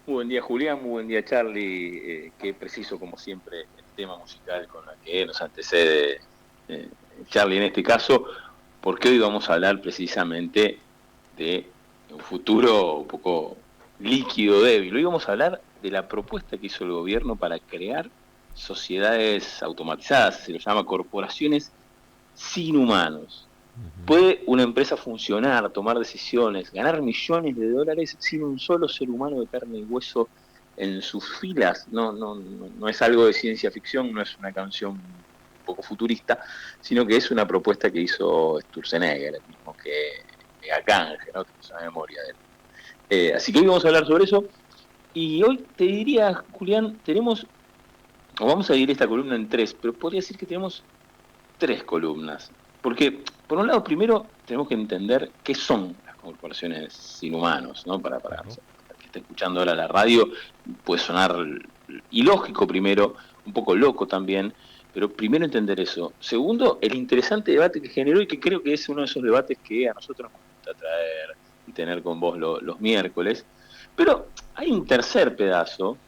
Muy buen día, Julián, muy buen día, Charlie. Qué preciso, como siempre, el tema musical con el que nos antecede eh, Charlie en este caso, porque hoy vamos a hablar precisamente de un futuro un poco líquido, débil. Hoy vamos a hablar de la propuesta que hizo el gobierno para crear sociedades automatizadas, se lo llama corporaciones sin humanos. ¿Puede una empresa funcionar, tomar decisiones, ganar millones de dólares sin un solo ser humano de carne y hueso en sus filas? No es algo de ciencia ficción, no es una canción un poco futurista, sino que es una propuesta que hizo Sturzenegger, el mismo que Gange, ¿no? Tenemos una memoria de él. Así que hoy vamos a hablar sobre eso. Y hoy te diría, Julián, o vamos a dividir esta columna en tres, pero podría decir que tenemos tres columnas. Porque, por un lado, primero tenemos que entender qué son las corporaciones sin humanos, ¿no? Para Claro. el que está escuchando ahora la radio, puede sonar ilógico primero, un poco loco también, pero primero entender eso. Segundo, el interesante debate que generó y que creo que es uno de esos debates que a nosotros nos gusta traer y tener con vos los miércoles. Pero hay un tercer pedazo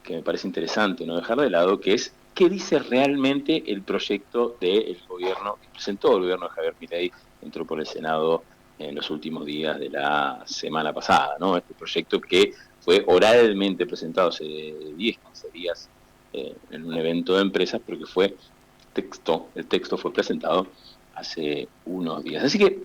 que me parece interesante no dejar de lado, que es qué dice realmente el proyecto del gobierno que presentó el gobierno de Javier Milei, entró por el Senado en los últimos días de la semana pasada, ¿no? Este proyecto que fue oralmente presentado hace 10, 15 días en un evento de empresas, pero que el texto fue presentado hace unos días. Así que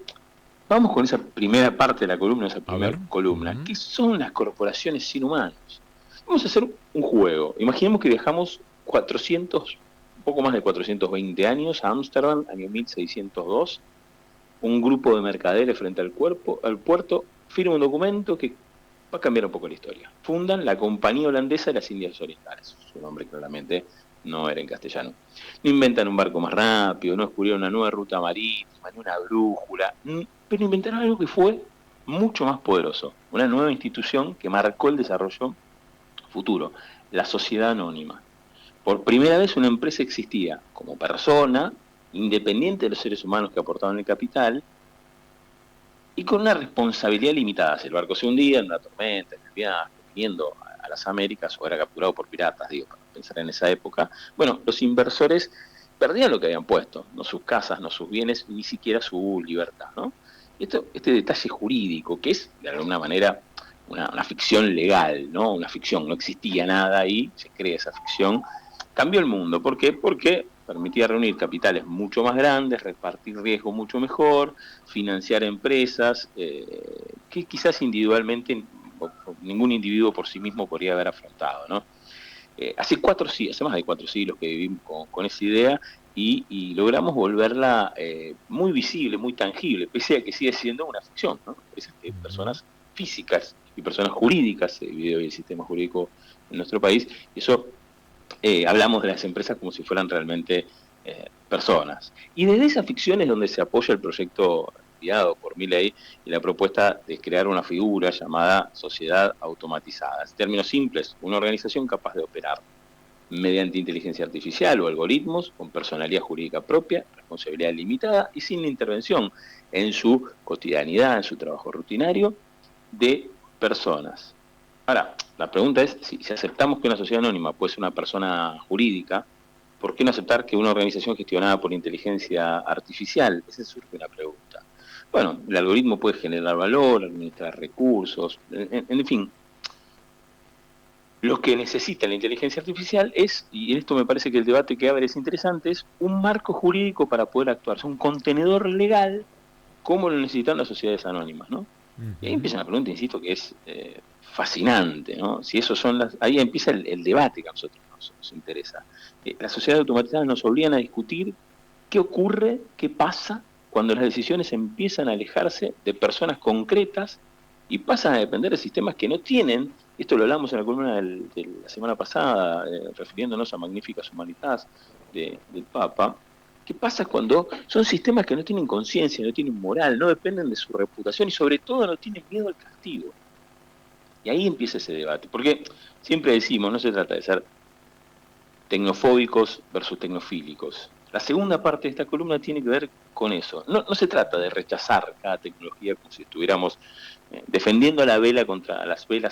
vamos con esa primera parte de la columna, esa A ver. primera columna. ¿Qué son las corporaciones sin humanos? Vamos a hacer un juego. Imaginemos que viajamos 400, un poco más de 420 años a Ámsterdam, año 1602. Un grupo de mercaderes frente al puerto firma un documento que va a cambiar un poco la historia. Fundan la Compañía Holandesa de las Indias Orientales. Su nombre claramente no era en castellano. No inventan un barco más rápido, no descubrieron una nueva ruta marítima, ni una brújula, pero inventaron algo que fue mucho más poderoso. Una nueva institución que marcó el desarrollo futuro, la sociedad anónima. Por primera vez una empresa existía como persona, independiente de los seres humanos que aportaban el capital, y con una responsabilidad limitada. Si el barco se hundía en una tormenta, en el viaje, viniendo a las Américas o era capturado por piratas, digo, para pensar en esa época, bueno, los inversores perdían lo que habían puesto, no sus casas, no sus bienes, ni siquiera su libertad, ¿no? Este detalle jurídico, que es de alguna manera una ficción legal, ¿no? Una ficción, no existía nada ahí, se crea esa ficción, cambió el mundo. ¿Por qué? Porque permitía reunir capitales mucho más grandes, repartir riesgo mucho mejor, financiar empresas que quizás individualmente ningún individuo por sí mismo podría haber afrontado, ¿no? Hace más de 4 siglos que vivimos con esa idea y logramos volverla muy visible, muy tangible, pese a que sigue siendo una ficción, ¿no? Empresas que personas físicas y personas jurídicas se divide hoy el sistema jurídico en nuestro país, y eso hablamos de las empresas como si fueran realmente personas. Y desde esa ficción es donde se apoya el proyecto enviado por Milei y la propuesta de crear una figura llamada sociedad automatizada. En términos simples, una organización capaz de operar mediante inteligencia artificial o algoritmos con personalidad jurídica propia, responsabilidad limitada y sin la intervención en su cotidianidad, en su trabajo rutinario de personas. Ahora, la pregunta es, si aceptamos que una sociedad anónima puede ser una persona jurídica, ¿por qué no aceptar que una organización gestionada por inteligencia artificial? Esa surge una pregunta. Bueno, el algoritmo puede generar valor, administrar recursos, en fin, lo que necesita la inteligencia artificial es, y en esto me parece que el debate que abre es interesante, es un marco jurídico para poder actuar, es un contenedor legal como lo necesitan las sociedades anónimas, ¿no? Y ahí empieza una pregunta, insisto, que es fascinante, ¿no? Si esos son ahí empieza el debate que a nosotros nos interesa. Las sociedades automatizadas nos obligan a discutir qué ocurre, qué pasa cuando las decisiones empiezan a alejarse de personas concretas y pasan a depender de sistemas que no tienen, esto lo hablamos en la columna de la semana pasada, refiriéndonos a Magníficas Humanitas del Papa. ¿Qué pasa cuando son sistemas que no tienen conciencia, no tienen moral, no dependen de su reputación y sobre todo no tienen miedo al castigo? Y ahí empieza ese debate, porque siempre decimos, no se trata de ser tecnofóbicos versus tecnofílicos, La segunda parte de esta columna tiene que ver con eso. No se trata de rechazar cada tecnología como si estuviéramos defendiendo las velas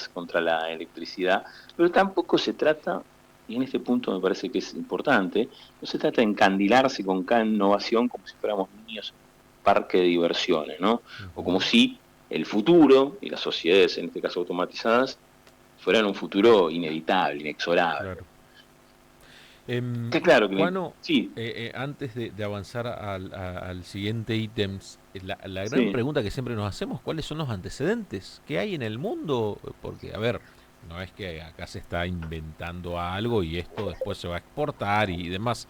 contra la electricidad, pero tampoco se trata, y en este punto me parece que es importante, no se trata de encandilarse con cada innovación como si fuéramos niños en un parque de diversiones, ¿no? O como si el futuro y las sociedades, en este caso automatizadas, fueran un futuro inevitable, inexorable. Claro. Está claro que Juano, sí, antes de avanzar al siguiente ítem, la gran sí. pregunta que siempre nos hacemos, ¿cuáles son los antecedentes que hay en el mundo? Porque, a ver, no es que acá se está inventando algo y esto después se va a exportar y demás,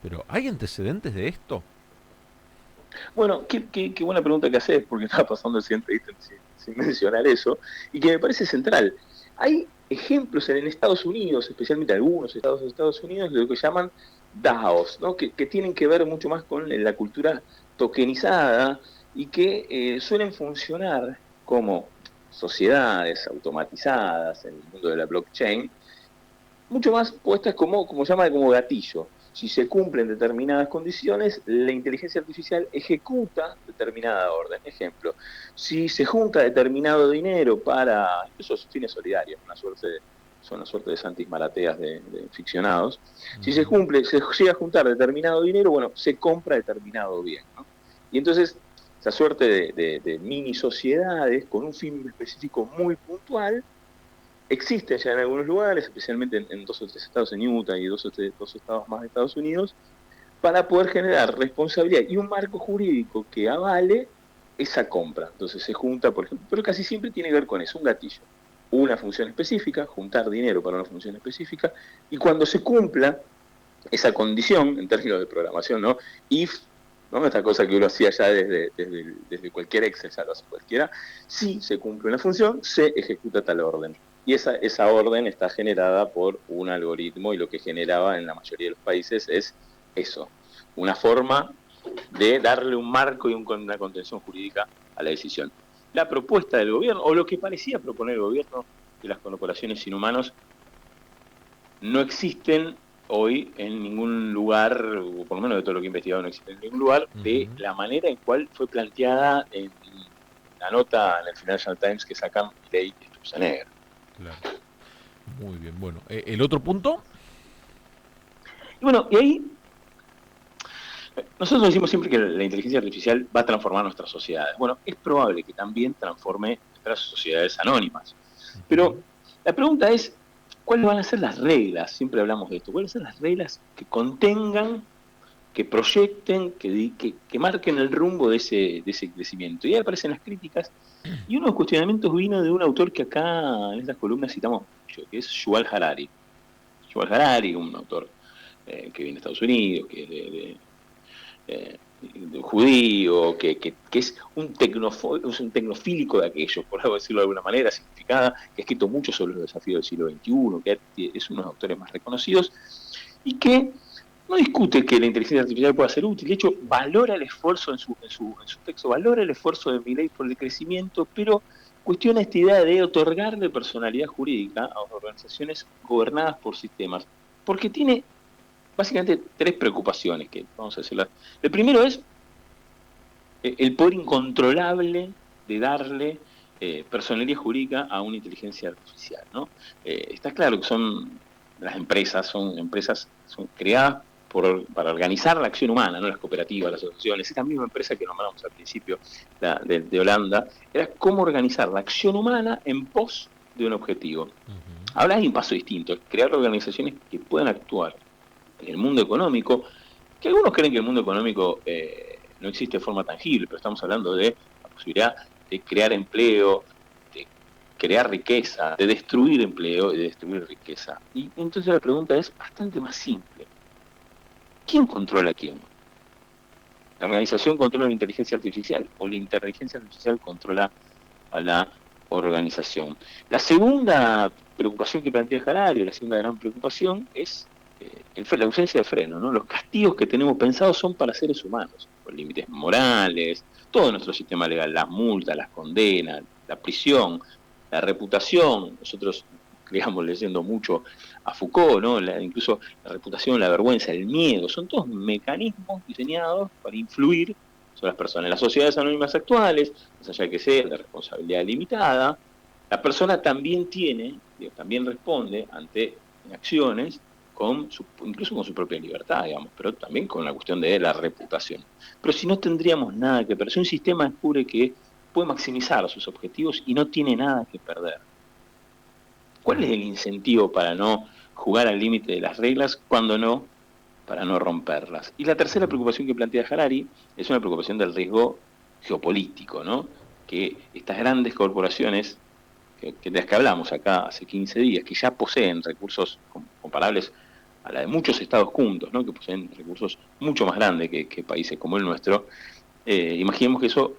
pero ¿hay antecedentes de esto? Bueno, qué buena pregunta que haces, porque estaba pasando el siguiente ítem sin mencionar eso, y que me parece central. Hay ejemplos en Estados Unidos, especialmente algunos estados de Estados Unidos, de lo que llaman DAOs, ¿no? Que tienen que ver mucho más con la cultura tokenizada y que suelen funcionar como sociedades automatizadas en el mundo de la blockchain, mucho más puestas como llama como gatillo. Si se cumplen determinadas condiciones, la inteligencia artificial ejecuta determinada orden. Ejemplo, si se junta determinado dinero para esos fines solidarios, son una suerte de Santis Marateas de ficcionados, si Ujú. se llega a juntar determinado dinero, bueno, se compra determinado bien, ¿no? Y entonces, esa suerte de mini sociedades con un fin específico muy puntual existe ya en algunos lugares, especialmente en dos o tres estados en Utah y dos estados más de Estados Unidos, para poder generar responsabilidad y un marco jurídico que avale esa compra. Entonces se junta, por ejemplo, pero casi siempre tiene que ver con eso, un gatillo, una función específica, juntar dinero para una función específica, y cuando se cumpla esa condición, en términos de programación, ¿no? If, ¿no? Esta cosa que uno hacía ya desde cualquier Excel, ya lo hace cualquiera, si se cumple una función, se ejecuta tal orden. Y esa orden está generada por un algoritmo y lo que generaba en la mayoría de los países es eso, una forma de darle un marco y una contención jurídica a la decisión. La propuesta del gobierno, o lo que parecía proponer el gobierno de las corporaciones sin humanos, no existen hoy en ningún lugar, o por lo menos de todo lo que he investigado, no existe en ningún lugar, de Ujú. la manera en cual fue planteada en la nota en el Financial Times que sacan Milei y Sturzenegger. Claro. Muy bien, bueno. ¿El otro punto? Y bueno, y ahí nosotros decimos siempre que la inteligencia artificial va a transformar nuestras sociedades. Bueno, es probable que también transforme nuestras sociedades anónimas. Ujú. Pero la pregunta es, ¿cuáles van a ser las reglas? Siempre hablamos de esto. ¿Cuáles son las reglas que contengan, que proyecten, que marquen el rumbo de ese crecimiento? Y ahí aparecen las críticas. Y uno de los cuestionamientos vino de un autor que acá en estas columnas citamos mucho, que es Yuval Harari. Yuval Harari, un autor que viene de Estados Unidos, que es de judío, que es un tecnofílico de aquello, por decirlo de alguna manera, significada, que ha escrito mucho sobre los desafíos del siglo XXI, que es uno de los autores más reconocidos, y que no discute que la inteligencia artificial pueda ser útil, de hecho valora el esfuerzo en su texto, valora el esfuerzo de Milei por el crecimiento, pero cuestiona esta idea de otorgarle personalidad jurídica a organizaciones gobernadas por sistemas, porque tiene básicamente tres preocupaciones que vamos a decirlas. El primero es el poder incontrolable de darle personalidad jurídica a una inteligencia artificial, ¿no? Está claro que son empresas son creadas para organizar la acción humana, ¿no? Las cooperativas, las asociaciones. Esta misma empresa que nombramos al principio, de Holanda, era cómo organizar la acción humana en pos de un objetivo. Ujú. Ahora hay un paso distinto, es crear organizaciones que puedan actuar en el mundo económico, que algunos creen que el mundo económico no existe de forma tangible, pero estamos hablando de la posibilidad de crear empleo, de crear riqueza, de destruir empleo y de destruir riqueza. Y entonces la pregunta es bastante más simple. ¿Quién controla a quién? ¿La organización controla la inteligencia artificial o la inteligencia artificial controla a la organización? La segunda preocupación que plantea Harari, la segunda gran preocupación, es la ausencia de freno, ¿no? Los castigos que tenemos pensados son para seres humanos, los límites morales, todo nuestro sistema legal, las multas, las condenas, la prisión, la reputación. Nosotros digamos, leyendo mucho a Foucault, ¿no? Incluso la reputación, la vergüenza, el miedo, son todos mecanismos diseñados para influir sobre las personas. En las sociedades anónimas actuales, más allá de que sea de responsabilidad limitada, la persona también también responde ante acciones incluso con su propia libertad, digamos, pero también con la cuestión de la reputación. Pero si no tendríamos nada que perder, si un sistema descubre que puede maximizar sus objetivos y no tiene nada que perder, ¿cuál es el incentivo para no jugar al límite de las reglas cuando no para no romperlas? Y la tercera preocupación que plantea Harari es una preocupación del riesgo geopolítico, ¿no? Que estas grandes corporaciones, de las que hablamos acá hace 15 días, que ya poseen recursos comparables a la de muchos estados juntos, ¿no? Que poseen recursos mucho más grandes que países como el nuestro, imaginemos que eso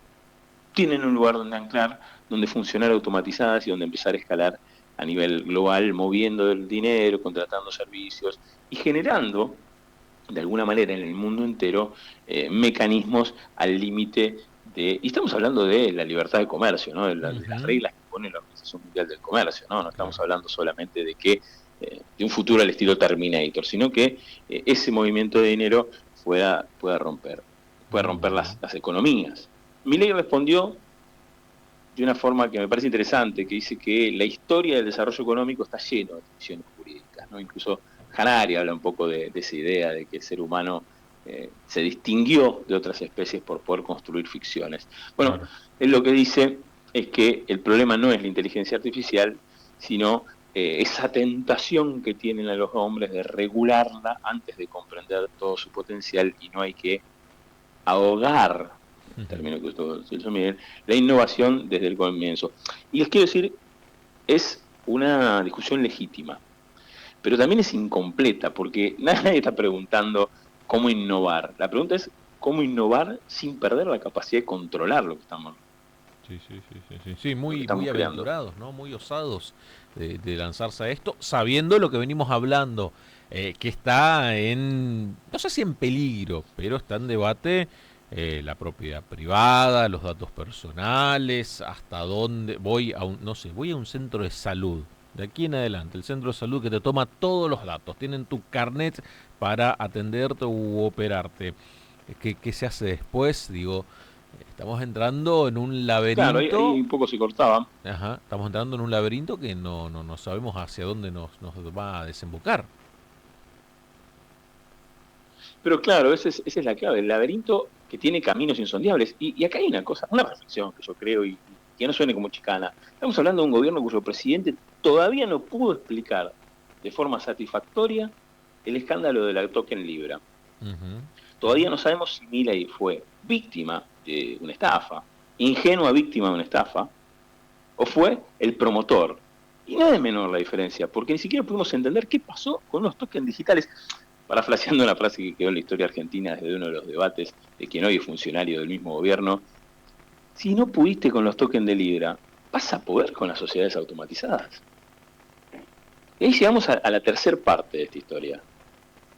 tienen un lugar donde anclar, donde funcionar automatizadas y donde empezar a escalar a nivel global, moviendo el dinero, contratando servicios y generando, de alguna manera, en el mundo entero, mecanismos al límite y estamos hablando de la libertad de comercio, ¿no? De las reglas que pone la Organización Mundial del Comercio, ¿no? No estamos hablando solamente de de un futuro al estilo Terminator, sino que ese movimiento de dinero pueda romper las economías. Milei respondió de una forma que me parece interesante, que dice que la historia del desarrollo económico está lleno de tensiones jurídicas, ¿no? Incluso Harari habla un poco de esa idea de que el ser humano se distinguió de otras especies por poder construir ficciones. Bueno, él lo que dice es que el problema no es la inteligencia artificial, sino esa tentación que tienen a los hombres de regularla antes de comprender todo su potencial, y no hay que ahogar, término que usó Miguel, la innovación desde el comienzo. Y les quiero decir, es una discusión legítima, pero también es incompleta, porque nadie está preguntando cómo innovar. La pregunta es cómo innovar sin perder la capacidad de controlar lo que estamos Sí, muy aventurados, ¿no? Muy osados de lanzarse a esto, sabiendo lo que venimos hablando, que está no sé si en peligro, pero está en debate la propiedad privada, los datos personales, hasta dónde voy a un centro de salud. De aquí en adelante, el centro de salud que te toma todos los datos, tienen tu carnet para atenderte u operarte. ¿Qué se hace después? Digo, estamos entrando en un laberinto. Claro, ahí un poco se cortaba. Ajá, estamos entrando en un laberinto que no sabemos hacia dónde nos va a desembocar. Pero claro, esa es la clave, el laberinto que tiene caminos insondables. Y acá hay una reflexión que yo creo, y que no suene como chicana. Estamos hablando de un gobierno cuyo presidente todavía no pudo explicar de forma satisfactoria el escándalo de la token Libra. Todavía no sabemos si Milei fue víctima de una estafa, ingenua víctima de una estafa, o fue el promotor. Y no es menor la diferencia, porque ni siquiera pudimos entender qué pasó con los tokens digitales. Parafraseando una frase que quedó en la historia argentina desde uno de los debates de quien hoy es funcionario del mismo gobierno: si no pudiste con los tokens de Libra, ¿vas a poder con las sociedades automatizadas? Y ahí llegamos a la tercera parte de esta historia.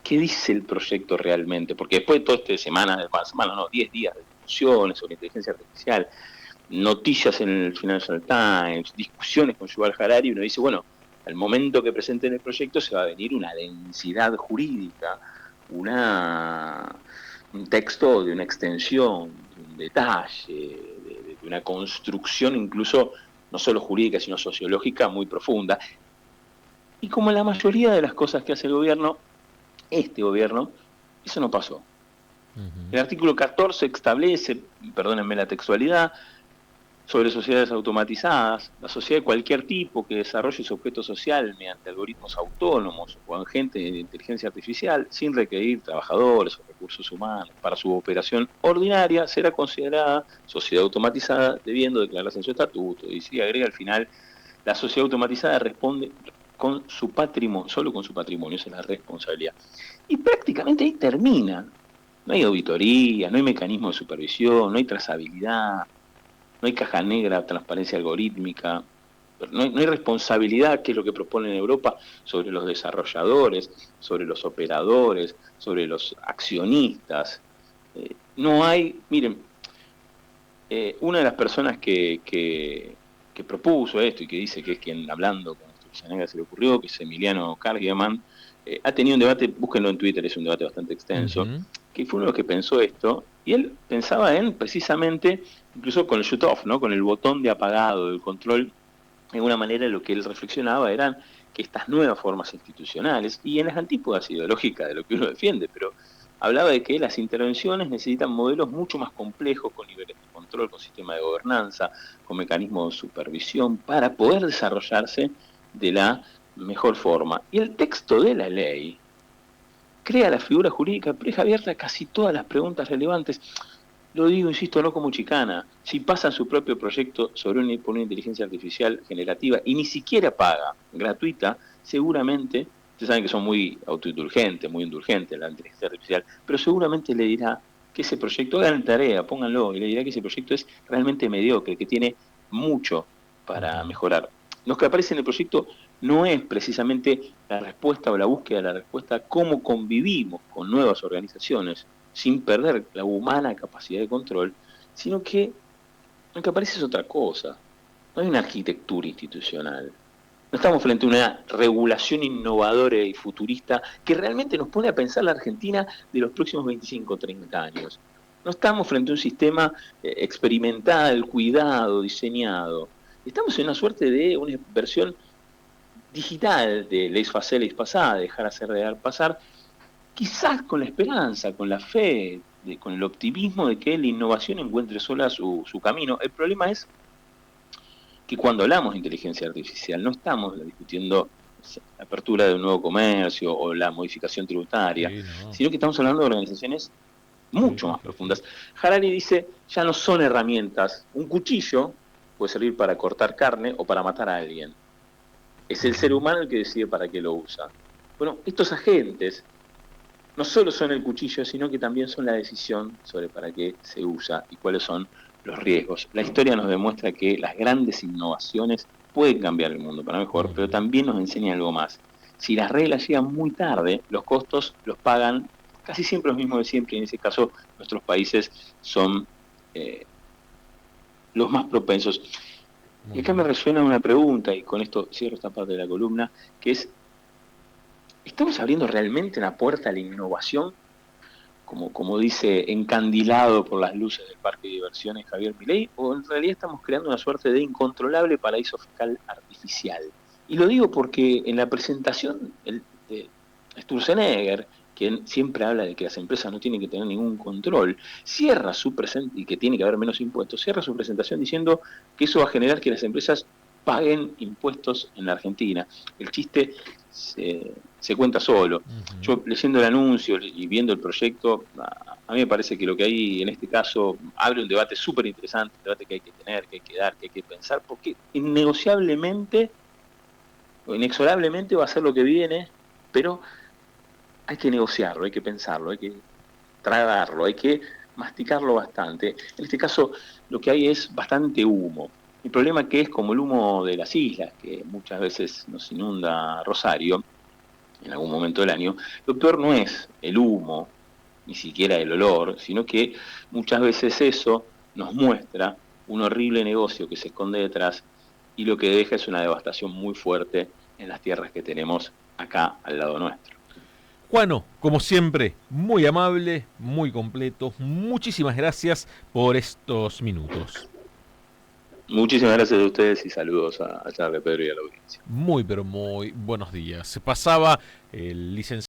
¿Qué dice el proyecto realmente? Porque después de toda esta semana, 10 días de discusiones sobre inteligencia artificial, noticias en el Financial Times, discusiones con Yuval Harari, uno dice, bueno, al momento que presenten el proyecto se va a venir una densidad jurídica, un texto de una extensión, de un detalle, de una construcción incluso no solo jurídica, sino sociológica muy profunda. Y como la mayoría de las cosas que hace el gobierno, este gobierno, eso no pasó. El artículo 14 establece, perdónenme la textualidad, sobre sociedades automatizadas, la sociedad de cualquier tipo que desarrolle su objeto social mediante algoritmos autónomos o agentes de inteligencia artificial sin requerir trabajadores o recursos humanos para su operación ordinaria será considerada sociedad automatizada, debiendo declararse en su estatuto. Y si agrega al final, la sociedad automatizada responde con su patrimonio, solo con su patrimonio, esa es la responsabilidad. Y prácticamente ahí termina. No hay auditoría, no hay mecanismo de supervisión, no hay trazabilidad, no hay caja negra, transparencia algorítmica, no hay responsabilidad, que es lo que proponen en Europa, sobre los desarrolladores, sobre los operadores, sobre los accionistas. No hay, miren, una de las personas que propuso esto y que dice que es quien, hablando con Schwarzenegger se le ocurrió, que es Emiliano Kargieman, ha tenido un debate, búsquenlo en Twitter, es un debate bastante extenso, que fue uno de los que pensó esto, y él pensaba en, precisamente, incluso con el shut-off, ¿no? Con el botón de apagado del control. De alguna manera lo que él reflexionaba eran que estas nuevas formas institucionales, y en las antípodas ideológicas de lo que uno defiende, pero hablaba de que las intervenciones necesitan modelos mucho más complejos, con niveles de control, con sistema de gobernanza, con mecanismos de supervisión, para poder desarrollarse de la mejor forma. Y el texto de la ley crea la figura jurídica, pero deja abierta casi todas las preguntas relevantes. Lo digo, insisto, no como chicana. Si pasa su propio proyecto sobre una inteligencia artificial generativa y ni siquiera paga, gratuita, seguramente, ustedes saben que son muy autoindulgentes, muy indulgentes la inteligencia artificial, pero seguramente le dirá que ese proyecto, hagan tarea, pónganlo, y le dirá que ese proyecto es realmente mediocre, que tiene mucho para mejorar. Lo que aparece en el proyecto no es precisamente la respuesta o la búsqueda de la respuesta, cómo convivimos con nuevas organizaciones sin perder la humana capacidad de control, sino que lo que aparece es otra cosa. No hay una arquitectura institucional. No estamos frente a una regulación innovadora y futurista que realmente nos pone a pensar la Argentina de los próximos 25 o 30 años. No estamos frente a un sistema experimental, cuidado, diseñado. Estamos en una suerte de una versión digital de laissez-faire, laissez-passer, dejar hacer, dejar pasar, quizás con la esperanza, con la fe, con el optimismo de que la innovación encuentre sola su camino. El problema es que cuando hablamos de inteligencia artificial no estamos discutiendo la apertura de un nuevo comercio o la modificación tributaria, sino que estamos hablando de organizaciones mucho más profundas. Harari dice, ya no son herramientas. Un cuchillo puede servir para cortar carne o para matar a alguien. Es el ser humano el que decide para qué lo usa. Bueno, estos agentes no solo son el cuchillo, sino que también son la decisión sobre para qué se usa y cuáles son los riesgos. La historia nos demuestra que las grandes innovaciones pueden cambiar el mundo para mejor, pero también nos enseña algo más. Si las reglas llegan muy tarde, los costos los pagan casi siempre los mismos de siempre, y en ese caso nuestros países son los más propensos. Y acá me resuena una pregunta, y con esto cierro esta parte de la columna, que es, ¿estamos abriendo realmente una puerta a la innovación? Como dice, encandilado por las luces del parque de diversiones Javier Milei, o en realidad estamos creando una suerte de incontrolable paraíso fiscal artificial. Y lo digo porque en la presentación de Sturzenegger, quien siempre habla de que las empresas no tienen que tener ningún control, cierra su presentación, y que tiene que haber menos impuestos, cierra su presentación diciendo que eso va a generar que las empresas paguen impuestos en la Argentina. El chiste se cuenta solo. Yo leyendo el anuncio y viendo el proyecto, a mí me parece que lo que hay en este caso abre un debate súper interesante, un debate que hay que tener, que hay que dar, que hay que pensar, porque innegociablemente o inexorablemente va a ser lo que viene, pero hay que negociarlo, hay que pensarlo, hay que tragarlo, hay que masticarlo bastante. En este caso lo que hay es bastante humo. El problema que es como el humo de las islas, que muchas veces nos inunda Rosario en algún momento del año. Lo peor no es el humo, ni siquiera el olor, sino que muchas veces eso nos muestra un horrible negocio que se esconde detrás, y lo que deja es una devastación muy fuerte en las tierras que tenemos acá al lado nuestro. Juano, como siempre, muy amable, muy completo. Muchísimas gracias por estos minutos. Muchísimas gracias a ustedes y saludos a Charles, Pedro y a la audiencia. Muy, pero muy buenos días. Se pasaba el licenciado